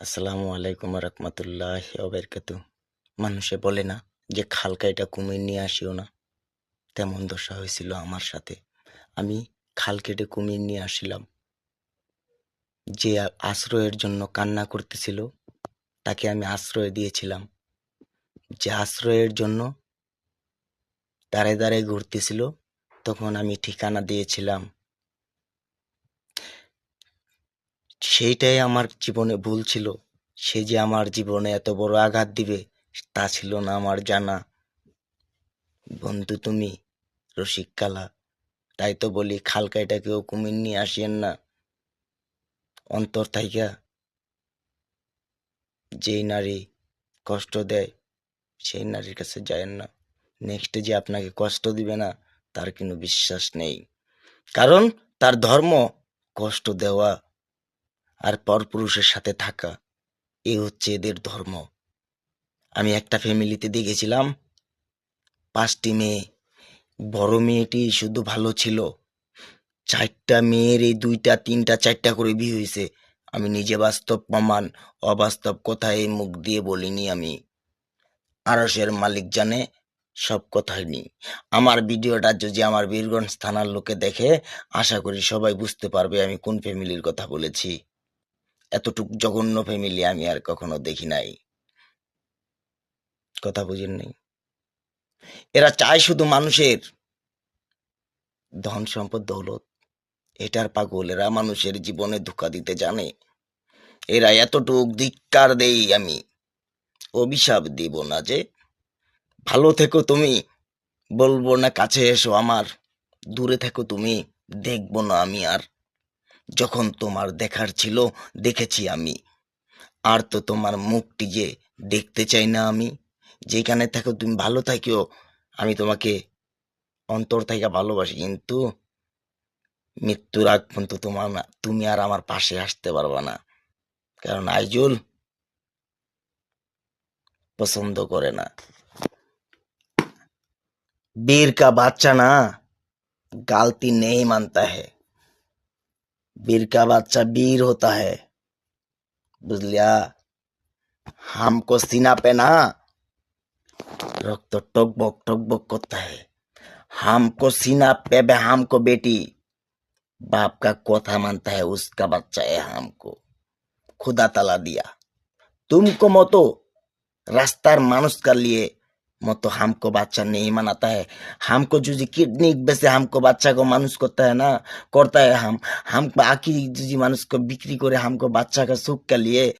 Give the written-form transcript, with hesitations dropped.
আসসালামু আলাইকুম রহমতুল্লাহ ওবরকাতু। মানুষে বলে না যে খাল কেটে কুমির নিয়ে আসিও না, তেমন দশা হয়েছিল আমার সাথে। আমি খাল কেটে কুমির নিয়ে আসিলাম। যে আশ্রয়ের জন্য কান্না করতেছিল তাকে আমি আশ্রয় দিয়েছিলাম। যে আশ্রয়ের জন্য দাঁড়ে দাঁড়ে ঘুরতেছিল তখন আমি ঠিকানা দিয়েছিলাম। সেইটাই আমার জীবনে ভুল ছিল। সে যে আমার জীবনে এত বড় আঘাত দিবে তা ছিল না আমার জানা। বন্ধু তুমি রসিক কালা, তাই তো বলি খাল কাইটা কেউ কুমির নিয়ে আসিয়েন না। অন্তর থাইকা যেই নারী কষ্ট দেয় সেই নারীর কাছে যায়েন না। নেক্সটে যে আপনাকে কষ্ট দিবে না তার কোনো বিশ্বাস নেই, কারণ তার ধর্ম কষ্ট দেওয়া আর পরপুরুষের সাথে থাকা, এই হচ্ছে এদের ধর্ম। আমি একটা ফ্যামিলিতে দেখেছিলাম 5টি মেয়ে, বড় মেয়েটি শুধু ভালো ছিল, 4টা মেয়ের এই 2টা 3টা 4টা করে বিয়ে হয়েছে। আমি নিজে বাস্তব প্রমাণ, অবাস্তব কথা এই মুখ দিয়ে বলিনি আমি। আরশের মালিক জানে, সব কথাই নেই। আমার ভিডিওটা যদি আমার বীরগঞ্জ থানার লোকে দেখে, আশা করি সবাই বুঝতে পারবে আমি কোন ফ্যামিলির কথা বলেছি। এতটুক জঘন্য ফ্যামিলি আমি আর কখনো দেখি নাই। কথা বুঝেন নাই? এরা চায় শুধু মানুষের ধন সম্পদ দৌলত, এটার পাগল। এরা মানুষের জীবনে ধোঁকা দিতে জানে। এরা এতটুক ধিক্কার দেই আমি, অভিশাপ দিব না যে ভালো থেকো তুমি, বলবো না কাছে এসো আমার, দূরে থেকো তুমি, দেখবো না আমি আর। যখন তোমার দেখার ছিল দেখেছি আমি, আর তো তোমার মুখটি যে দেখতে চাই না আমি। যেখানে থাকো তুমি ভালো থাকিও, আমি তোমাকে অন্তর থেকে ভালোবাসি, কিন্তু মৃত্যুর আগ পর্যন্ত তুমি আর আমার পাশে আসতে পারবা না, কারণ আইজুল পছন্দ করে না। वीर का बच्चा ना गलती नहीं मानता है, वीर का बच्चा वीर होता है, बुझलिया। हमको सीना पे ना रक्त टक बक करता है, हमको सीना पे हमको बेटी बाप का कोथा मानता है, उसका बच्चा है हमको खुदा ताला दिया। तुमको मतो रास्तार मानुष कर लिए मतो हमको बच्चा नहीं मनाता है। हमको जो किडनी बेचे हमको बच्चा को मानुष करता है ना, करता है। हम बाकी जो मानुष को बिक्री करे हमको बच्चा का सुख के लिए